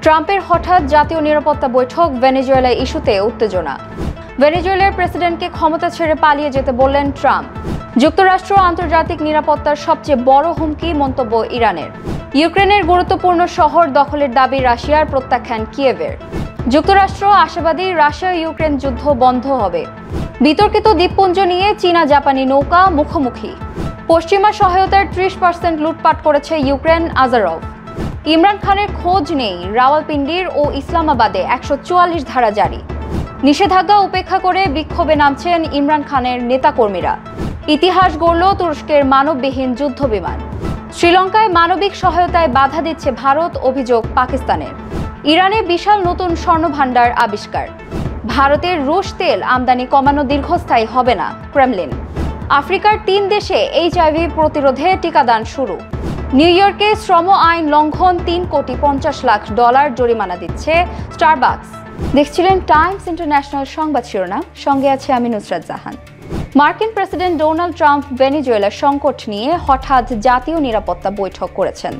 ট্রাম্পের হঠাৎ জাতীয় নিরাপত্তা বৈঠক, ভেনেজুয়েলা ইস্যুতে উত্তেজনা। ভেনেজুয়েলার প্রেসিডেন্টকে ক্ষমতা ছেড়ে পালিয়ে যেতে বললেন ট্রাম্প। যুক্তরাষ্ট্র আন্তর্জাতিক নিরাপত্তার সবচেয়ে বড় হুমকি, মন্তব্য ইরানের। ইউক্রেনের গুরুত্বপূর্ণ শহর দখলের দাবি রাশিয়ার, প্রত্যাখ্যান কিয়েভের। যুক্তরাষ্ট্র আশাবাদী রাশিয়া ইউক্রেন যুদ্ধ বন্ধ হবে। বিতর্কিত দ্বীপপুঞ্জ নিয়ে চীনা জাপানি নৌকা মুখোমুখি। পশ্চিমা সহায়তার 30% লুটপাট করেছে ইউক্রেন, আজারভ। ইমরান খানের খোঁজ নেই, রাওয়ালপিন্ডির ও ইসলামাবাদে 144 ধারা জারি। নিষেধাজ্ঞা উপেক্ষা করে বিক্ষোভে নামছেন ইমরান খানের নেতাকর্মীরা। ইতিহাস গড়ল তুরস্কের মানববিহীন যুদ্ধ বিমান। শ্রীলঙ্কায় মানবিক সহায়তায় বাধা দিচ্ছে ভারত, অভিযোগ পাকিস্তানের। ইরানে বিশাল নতুন স্বর্ণভাণ্ডার আবিষ্কার। ভারতের রুশ তেল আমদানি কমানো দীর্ঘস্থায়ী হবে না, ক্রেমলিন। আফ্রিকার 3 দেশে HIV প্রতিরোধে টিকাদান শুরু। নিউ ইয়র্কে শ্রম আইন লঙ্ঘন, $3,50,00,000 জরিমানা দিচ্ছে স্টারবাকস। দেখছিলেন টাইমস ইন্টারন্যাশনাল সংবাদ শিরোনাম, সঙ্গে আছে আমি নুসরাত জাহান। মার্কিন প্রেসিডেন্ট ডোনাল্ড ট্রাম্প ভেনেজুয়েলার সংকট নিয়ে হঠাৎ জাতীয় নিরাপত্তা বৈঠক করেছেন।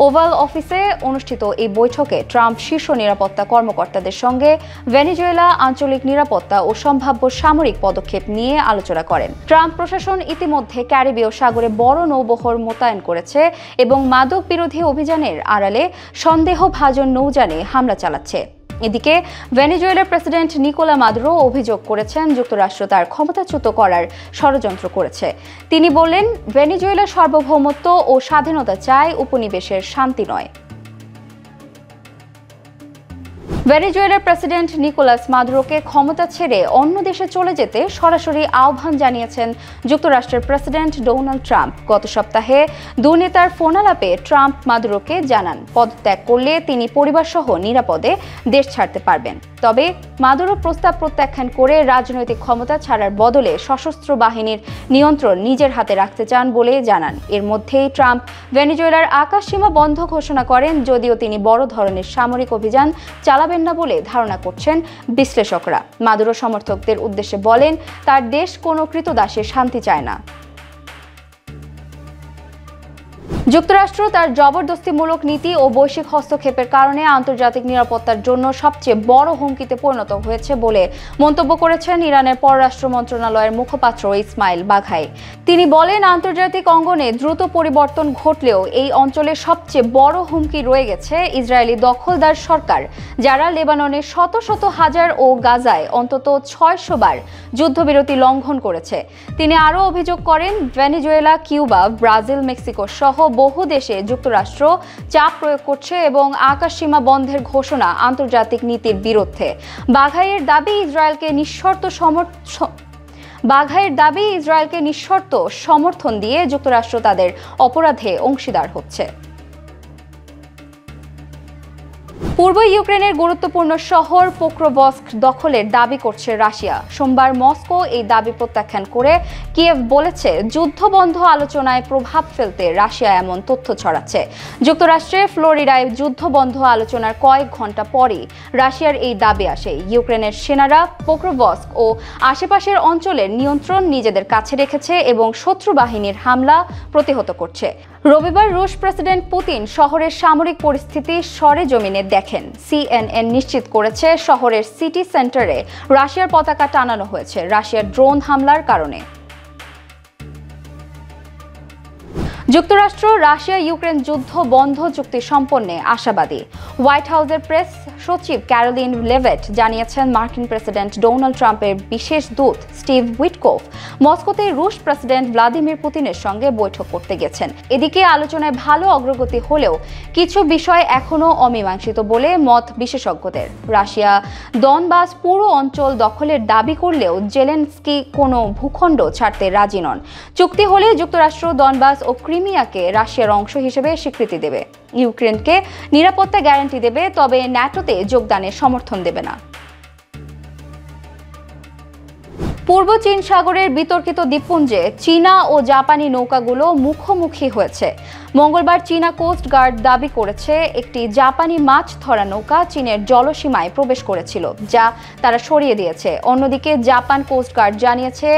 ওভাল অফিসে অনুষ্ঠিত এই বৈঠকে ট্রাম্প শীর্ষ নিরাপত্তা কর্মকর্তাদের সঙ্গে ভেনেজুয়েলা, আঞ্চলিক নিরাপত্তা ও সম্ভাব্য সামরিক পদক্ষেপ নিয়ে আলোচনা করেন। ট্রাম্প প্রশাসন ইতিমধ্যে ক্যারিবীয় সাগরে বড় নৌবহর মোতায়েন করেছে এবং মাদক বিরোধী অভিযানের আড়ালে সন্দেহভাজন নৌযানে হামলা চালাচ্ছে। এদিকে ভেনেজুয়েলার প্রেসিডেন্ট নিকোলা মাদুরো অভিযোগ করেছেন যুক্তরাষ্ট্র তার ক্ষমতাচ্যুত করার ষড়যন্ত্র করেছে। তিনি বললেন, ভেনেজুয়েলার সার্বভৌমত্ব ও স্বাধীনতা চায়, উপনিবেশের শান্তি নয়। ভেনেজুয়েলার প্রেসিডেন্ট নিকোলাস মাদুরোকে ক্ষমতা ছেড়ে অন্য দেশে চলে যেতে সরাসরি আহ্বান জানিয়েছেন যুক্তরাষ্ট্রের প্রেসিডেন্ট ডোনাল্ড ট্রাম্প। গত সপ্তাহে দুই নেতার ফোনালাপে ট্রাম্প মাদুরোকে জানান, পদত্যাগ করলে তিনি পরিবারসহ নিরাপদে দেশ ছাড়তে পারবেন। তবে মাদুরো প্রস্তাব প্রত্যাখ্যান করে রাজনৈতিক ক্ষমতা ছাড়ার বদলে সশস্ত্র বাহিনীর নিয়ন্ত্রণ নিজের হাতে রাখতে চান বলে জানান। এর মধ্যেই ট্রাম্প ভেনেজুয়েলার আকাশসীমা বন্ধ ঘোষণা করেন, যদিও তিনি বড় ধরনের সামরিক অভিযান চালাবেন না বলে ধারণা করছেন বিশ্লেষকরা। মাদুরো সমর্থকদের উদ্দেশ্যে বলেন, তার দেশ কোনো ক্রীতদাসের শান্তি চায় না। যুক্তরাষ্ট্র তার জবরদস্তিমূলক নীতি ও বৈশ্বিক হস্তক্ষেপের কারণে আন্তর্জাতিক নিরাপত্তার জন্য সবচেয়ে বড় হুমকিতে পরিণত হয়েছে বলে মন্তব্য করেছেন ইরানের পররাষ্ট্র মন্ত্রণালয়ের মুখপাত্র ইসমাইল বাঘাই। তিনি বলেন, আন্তর্জাতিক অঙ্গনে দ্রুত পরিবর্তন ঘটলেও এই অঞ্চলে সবচেয়ে বড় হুমকি রয়ে গেছে ইসরায়েলি দখলদার সরকার, যারা লেবাননে শত শত হাজার ও গাজায় অন্তত 600 বার যুদ্ধবিরতি লঙ্ঘন করেছে। তিনি আরও অভিযোগ করেন, ভেনেজুয়েলা, কিউবা, ব্রাজিল, মেক্সিকো সহ বহু দেশে যুক্তরাষ্ট্র চাপ প্রয়োগ করছে এবং আকাশসীমা বন্ধের ঘোষণা আন্তর্জাতিক নীতির বিরুদ্ধে। বাঘাইয়ের দাবি, ইসরায়েলকে নিঃশর্ত সমর্থন দিয়ে যুক্তরাষ্ট্র তাদের অপরাধে অংশীদার হচ্ছে। পূর্ব ইউক্রেনের গুরুত্বপূর্ণ শহর পোক্রোভস্ক দখলের দাবি করছে রাশিয়া। সোমবার মস্কো এই দাবি প্রত্যাখ্যান করে কিয়েভ বলেছে, যুদ্ধবন্ধ আলোচনায় প্রভাব ফেলতে রাশিয়া এমন তথ্য ছড়াচ্ছে। যুক্তরাষ্ট্রের ফ্লোরিডায় যুদ্ধবন্ধ আলোচনার কয়েক ঘন্টা পরই রাশিয়ার এই দাবি আসে। ইউক্রেনের সেনারা পোক্রোভস্ক ও আশেপাশের অঞ্চলের নিয়ন্ত্রণ নিজেদের কাছে রেখেছে এবং শত্রু বাহিনীর হামলা প্রতিহত করছে। রবিবার রুশ প্রেসিডেন্ট পুতিন শহরের সামরিক পরিস্থিতি সরেজমিনে দেখেন। CNN নিশ্চিত করেছে, শহরের সিটি সেন্টারে রাশিয়ার পতাকা টানানো হয়েছে রাশিয়ার ড্রোন হামলার কারণে। যুক্তরাষ্ট্র রাশিয়া ইউক্রেন যুদ্ধ বন্ধ চুক্তি সম্পন্নে আশাবাদী। হোয়াইট হাউসের প্রেস সচিব ক্যারোলিন লেভেট জানিয়েছেন, মার্কিন প্রেসিডেন্ট ডোনাল্ড ট্রাম্পের বিশেষ দূত স্টিভ উইটকফ মস্কোতে রুশ প্রেসিডেন্ট ভ্লাদিমির পুতিনের সঙ্গে বৈঠক করতে গেছেন। এদিকে আলোচনায় ভালো অগ্রগতি হলেও কিছু বিষয় এখনও অমীমাংসিত বলে মত বিশেষজ্ঞদের। রাশিয়া দনবাস পুরো অঞ্চল দখলের দাবি করলেও জেলেনস্কি কোনো ভূখণ্ড ছাড়তে রাজি নন। চুক্তি হলে যুক্তরাষ্ট্র দনবাস ও ক্রিমিয়াকে রাশিয়ার অংশ হিসেবে স্বীকৃতি দেবে, ইউক্রেনকে নিরাপত্তা গ্যারান্টি দেবে, তবে ন্যাটোতে যোগদানের সমর্থন দেবে না। পূর্ব চীন সাগরের বিতর্কিত দ্বীপপুঞ্জে চীনা ও জাপানি নৌকাগুলো মুখোমুখি হয়েছে। মঙ্গলবার চীনা কোস্ট গার্ড দাবি করেছে একটি জাপানি মাছ ধরা নৌকা চীনের জলসীমায় প্রবেশ করেছিল, যা তারা সরিয়ে দিয়েছে। অন্যদিকে জাপান কোস্ট গার্ড জানিয়েছে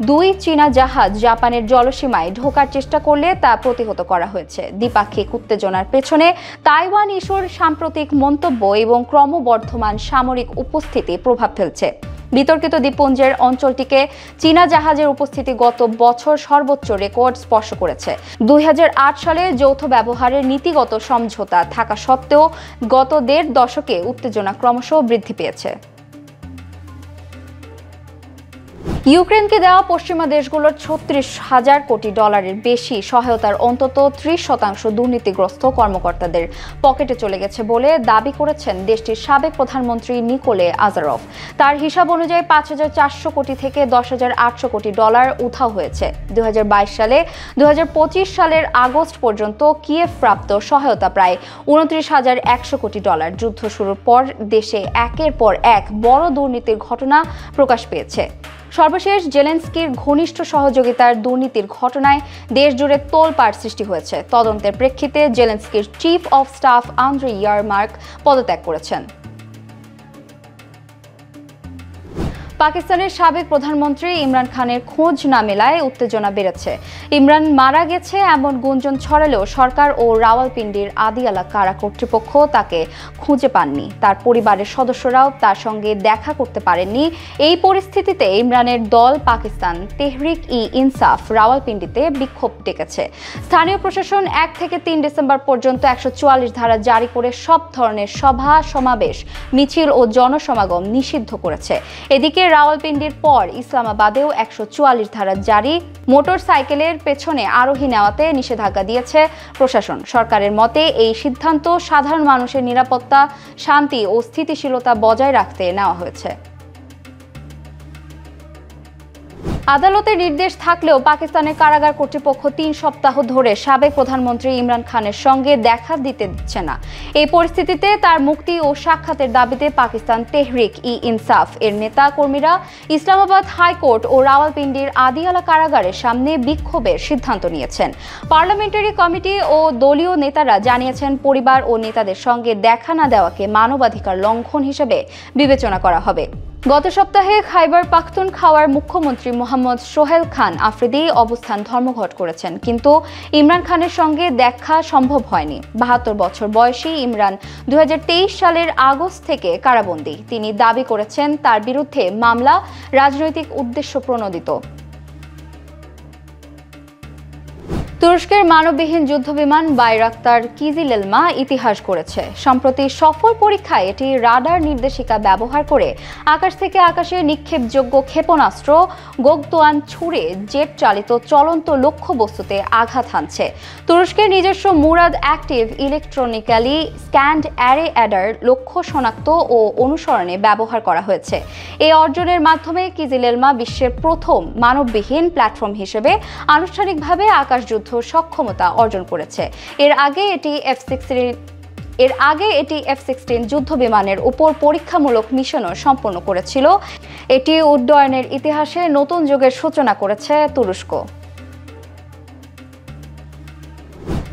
2 চীনা জাহাজ জাপানের জলসীমায় ঢোকার চেষ্টা করলে তা প্রতিহত করা হয়েছে। দ্বিপাক্ষিক উত্তেজনার পেছনে তাইওয়ান ইস্যুর সাম্প্রতিক মন্তব্য এবং ক্রমবর্ধমান সামরিক উপস্থিতি প্রভাব ফেলছে। বিতর্কিত দ্বীপপুঞ্জের অঞ্চলটিকে চীনা জাহাজের উপস্থিতি গত বছর সর্বোচ্চ রেকর্ড স্পর্শ করেছে। 2008 সালে যৌথ ব্যবহারের নীতিগত সমঝোতা থাকা সত্ত্বেও গত 1.5 দশকে উত্তেজনা ক্রমশ বৃদ্ধি পেয়েছে। ইউক্রেনকে দেওয়া পশ্চিমা দেশগুলোর $36,000 কোটি বেশি সহায়তার অন্তত 30% দুর্নীতিগ্রস্ত কর্মকর্তাদের পকেটে চলে গেছে বলে দাবি করেছেন দেশটির সাবেক প্রধানমন্ত্রী নিকোলে আজারভ। তার হিসাব অনুযায়ী $5,400 কোটি থেকে $10,800 কোটি উধাও হয়েছে। 2022 সালে 2025 সালের আগস্ট পর্যন্ত কিয়েভ প্রাপ্ত সহায়তা প্রায় $29,100 কোটি। যুদ্ধ শুরুর পর দেশে একের পর এক বড় দুর্নীতির ঘটনা প্রকাশ পেয়েছে। সর্বশেষ জেলেনস্কির ঘনিষ্ঠ সহযোগিতার দুর্নীতির ঘটনায় দেশজুড়ে তোলপাড় সৃষ্টি হয়েছে। তদন্তের প্রেক্ষিতে জেলেনস্কির chief of staff Andriy Yermak পদত্যাগ করেছেন। পাকিস্তানের সাবেক প্রধানমন্ত্রী ইমরান খানের খোঁজ না মেলায় উত্তেজনা বেড়েছে। ইমরান মারা গেছে এমন গুঞ্জন ছড়ালেও সরকার ও রাওয়ালপিন্ডির আদিয়ালা কারা কর্তৃপক্ষ তাকে খুঁজে পাননি। তার পরিবারের সদস্যরাও তার সঙ্গে দেখা করতে পারেননি। এই পরিস্থিতিতে ইমরানের দল পাকিস্তান তেহরিক ই ইনসাফ রাওয়ালপিন্ডিতে বিক্ষোভ ডেকেছে। স্থানীয় প্রশাসন 1 থেকে 3 ডিসেম্বর পর্যন্ত 144 ধারা জারি করে সব ধরনের সভা সমাবেশ, মিছিল ও জনসমাগম নিষিদ্ধ করেছে। এদিকে রাওয়ালপিন্ডির পর ইসলামাবাদেও 144 ধারা জারি। মোটরসাইকেলের পেছনে আরোহী নেওয়াতে নিষেধাজ্ঞা দিয়েছে প্রশাসন। সরকারের মতে এই সিদ্ধান্ত সাধারণ মানুষের নিরাপত্তা, শান্তি ও স্থিতিশীলতা বজায় রাখতে নেওয়া হয়েছে। আদালতের নির্দেশ থাকলেও পাকিস্তানের কারাগার কর্তৃপক্ষ 3 সপ্তাহ ধরে সাবেক প্রধানমন্ত্রী ইমরান খানের সঙ্গে দেখা দিতে দিচ্ছে না। এই পরিস্থিতিতে তার মুক্তি ও সাক্ষাতের দাবিতে পাকিস্তান তেহরিক ই ইনসাফ এর নেতা কর্মীরা ইসলামাবাদ হাইকোর্ট ও রাওয়ালপিন্ডির আদিয়ালা কারাগারের সামনে বিক্ষোভের সিদ্ধান্ত নিয়েছেন। পার্লামেন্টারি কমিটি ও দলীয় নেতারা জানিয়েছেন পরিবার ও নেতাদের সঙ্গে দেখা না দেওয়াকে মানবাধিকার লঙ্ঘন হিসেবে বিবেচনা করা হবে। গত সপ্তাহে খাইবার পাখতুনখাওয়ার মুখ্যমন্ত্রী মোহাম্মদ সোহেল খান আফ্রিদি অবস্থান ধর্মঘট করেছেন, কিন্তু ইমরান খানের সঙ্গে দেখা সম্ভব হয়নি। 72 বছর বয়সী ইমরান 2023 সালের আগস্ট থেকে কারাবন্দী। তিনি দাবি করেছেন তার বিরুদ্ধে মামলা রাজনৈতিক উদ্দেশ্য প্রণোদিত। তুরস্কের মানববিহীন যুদ্ধবিমান বাইরাক্তার কিজিলেলমা ইতিহাস গড়েছে। সম্প্রতি সফল পরীক্ষায় এটি রাডার নির্দেশিকা ব্যবহার করে আকাশ থেকে আকাশে নিক্ষেপযোগ্য ক্ষেপণাস্ত্র গোগদোয়ান ছুড়ে জেট চালিত চলন্ত লক্ষ্যবস্তুতে আঘাত হানছে। তুরস্কের নিজস্ব Murad active electronically scanned array Eder লক্ষ্য শনাক্ত ও অনুসরণে ব্যবহার করা হয়েছে। এই অর্জনের মাধ্যমে কিজিলেলমা বিশ্বের প্রথম মানববিহীন প্ল্যাটফর্ম হিসেবে আনুষ্ঠানিকভাবে আকাশযুদ্ধ সক্ষমতা অর্জন করেছে। এর আগে এটি F-16 যুদ্ধ বিমানের উপর পরীক্ষামূলক মিশনও সম্পন্ন করেছিল। এটি উড্ডয়নের ইতিহাসে নতুন যুগের সূচনা করেছে তুরস্ক।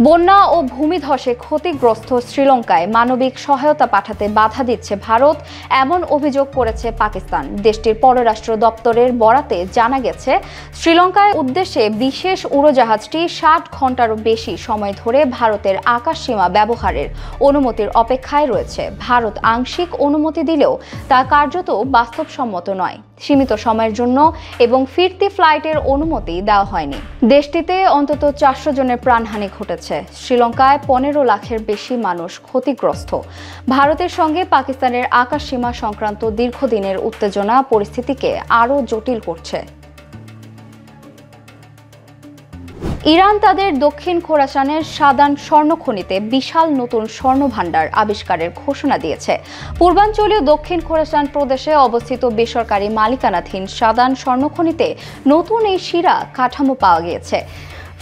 বন্যা ও ভূমিধসে ক্ষতিগ্রস্ত শ্রীলঙ্কায় মানবিক সহায়তা পাঠাতে বাধা দিচ্ছে ভারত, এমন অভিযোগ করেছে পাকিস্তান। দেশটির পররাষ্ট্র দপ্তরের বরাতে জানা গেছে, শ্রীলঙ্কার উদ্দেশ্যে বিশেষ উড়োজাহাজটি 60 ঘন্টারও বেশি সময় ধরে ভারতের আকাশসীমা ব্যবহারের অনুমতির অপেক্ষায় রয়েছে। ভারত আংশিক অনুমতি দিলেও তা কার্যত বাস্তবসম্মত নয়। সীমিত সময়ের জন্য এবং ফিরতি ফ্লাইটের অনুমতি দেওয়া হয়নি। দেশটিতে অন্তত 400 জনের প্রাণহানি ঘটেছে। শ্রীলঙ্কায় 15 লাখের বেশি মানুষ ক্ষতিগ্রস্ত। ভারতের সঙ্গে পাকিস্তানের আকাশসীমা সংক্রান্ত দীর্ঘদিনের উত্তেজনা পরিস্থিতিকে আরও জটিল করছে। ইরান তাদের দক্ষিণ খোরাসানের সাদান স্বর্ণখনিতে বিশাল নতুন স্বর্ণভাণ্ডার আবিষ্কারের ঘোষণা দিয়েছে। পূর্বাঞ্চলীয় দক্ষিণ খোরাসান প্রদেশে অবস্থিত বেসরকারি মালিকানাধীন সাদান স্বর্ণখনিতে নতুন এই শিরা কাঠামো পাওয়া গিয়েছে।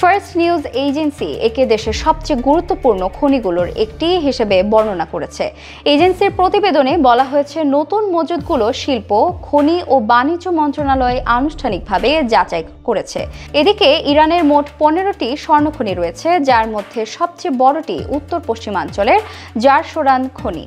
ফার্স্ট নিউজ এজেন্সি একে দেশের সবচেয়ে গুরুত্বপূর্ণ খনিগুলোর একটি হিসেবে বর্ণনা করেছে। এজেন্সির প্রতিবেদনে বলা হয়েছে, নতুন মজুতগুলো শিল্প, খনি ও বাণিজ্য মন্ত্রণালয় আনুষ্ঠানিকভাবে যাচাই করেছে। এদিকে ইরানের মোট 15টি স্বর্ণখনি রয়েছে, যার মধ্যে সবচেয়ে বড়টি উত্তর পশ্চিমাঞ্চলের জারশোরান খনি।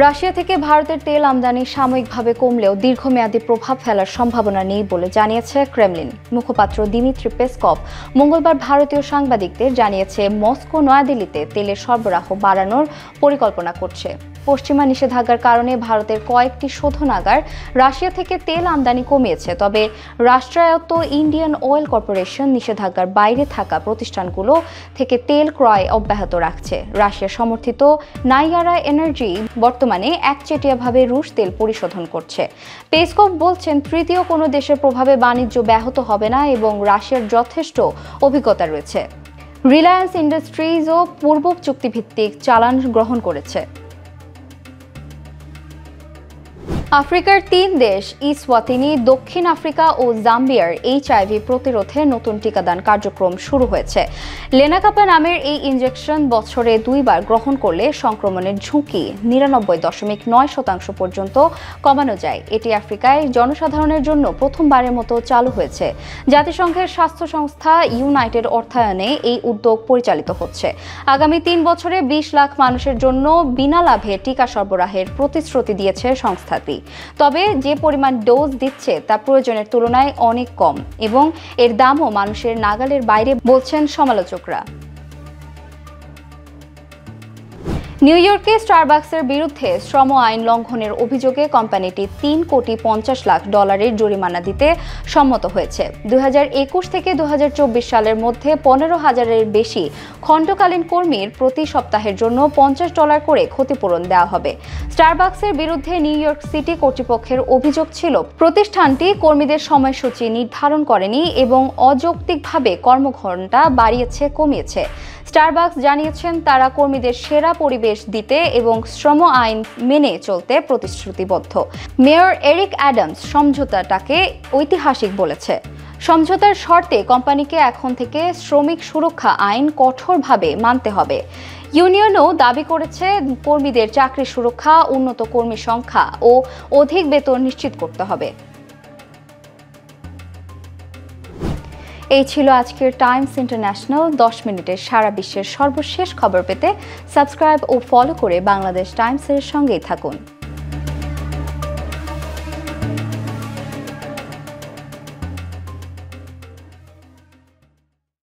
রাশিয়া থেকে ভারতের তেল আমদানি সাময়িকভাবে কমলেও দীর্ঘমেয়াদী প্রভাব ফেলার সম্ভাবনা নেই বলে জানিয়েছে ক্রেমলিন মুখপাত্র দিমিত্রি পেসকভ মঙ্গলবার ভারতীয় সাংবাদিকদের জানিয়েছে, মস্কো নয়াদিল্লিতে তেলের সরবরাহ বাড়ানোর পরিকল্পনা করছে। পশ্চিমা নিষেধাজ্ঞার কারণে ভারতের কয়েকটি শোধনাগার রাশিয়া থেকে তেল আমদানি কমিয়েছে, তবে রাষ্ট্রায়ত্ত ইন্ডিয়ান অয়েল কর্পোরেশন নিষেধাজ্ঞার বাইরে থাকা প্রতিষ্ঠানগুলো থেকে তেল ক্রয় অব্যাহত রাখছে। রাশিয়া সমর্থিত নাইয়ারা এনার্জি বর্তমানে একচেটিয়াভাবে রুশ তেল পরিশোধন করছে। পেসকভ বলছেন, তৃতীয় কোনো দেশের প্রভাবে বাণিজ্য ব্যাহত হবে না এবং রাশিয়ার যথেষ্ট অভিজ্ঞতা রয়েছে। রিলায়েন্স ইন্ডাস্ট্রিজও পূর্ব চুক্তিভিত্তিক চালান গ্রহণ করেছে। আফ্রিকার 3 দেশ ইসওয়াতিনি, দক্ষিণ আফ্রিকা ও জাম্বিয়ার এইচআইভি প্রতিরোধে নতুন টিকাদান কার্যক্রম শুরু হয়েছে। লেনাকাপা নামের এই ইনজেকশন বছরে 2 বার গ্রহণ করলে সংক্রমণের ঝুঁকি 99.9% পর্যন্ত কমানো যায়। এটি আফ্রিকায় জনসাধারণের জন্য প্রথমবারের মতো চালু হয়েছে। জাতিসংঘের স্বাস্থ্য সংস্থা ইউনাইটেড অর্থায়নে এই উদ্যোগ পরিচালিত হচ্ছে। আগামী 3 বছরে 20 লাখ মানুষের জন্য বিনা লাভে টিকা সরবরাহের প্রতিশ্রুতি দিয়েছে সংস্থাটি। তবে যে পরিমাণ ডোজ দিচ্ছে তা প্রয়োজনের তুলনায় অনেক কম এবং এর দামও মানুষের নাগালের বাইরে বলছেন সমালোচকরা। নিউ ইয়র্কে স্টারবাকসের বিরুদ্ধে শ্রম আইন লঙ্ঘনের অভিযোগে কোম্পানিটি $3.50 কোটি জরিমানা দিতে সম্মত হয়েছে। 2021 থেকে 2024 সালের মধ্যে 15,000-এর বেশি খণ্ডকালীন কর্মীর প্রতি সপ্তাহের জন্য $50 করে ক্ষতিপূরণ দেওয়া হবে। স্টারবাকসের বিরুদ্ধে নিউ ইয়র্ক সিটি কর্তৃপক্ষের অভিযোগ ছিল, প্রতিষ্ঠানটি কর্মীদের সময়সূচি নির্ধারণ করেনি এবং অযৌক্তিকভাবে কর্মঘণ্টা বাড়িয়েছে কমিয়েছে। স্টারবাকস জানিয়েছেন, তারা কর্মীদের সেরা পরিবেশ দিতে এবং শ্রম আইন মেনে চলতে প্রতিশ্রুতিবদ্ধ। মেয়র এরিক অ্যাডামস সমঝোতাটাকে ঐতিহাসিক বলেছে। সমঝোতার শর্তে কোম্পানিকে এখন থেকে শ্রমিক সুরক্ষা আইন কঠোরভাবে মানতে হবে। ইউনিয়নও দাবি করেছে, কর্মীদের চাকরি সুরক্ষা, উন্নত কর্মী সংখ্যা ও অধিক বেতন নিশ্চিত করতে হবে। এই ছিল আজকের টাইমস ইন্টারন্যাশনাল 10 মিনিটের সারা বিশ্বের সর্বশেষ খবর পেতে সাবস্ক্রাইব ও ফলো করে বাংলাদেশ টাইমসের সঙ্গেই থাকুন।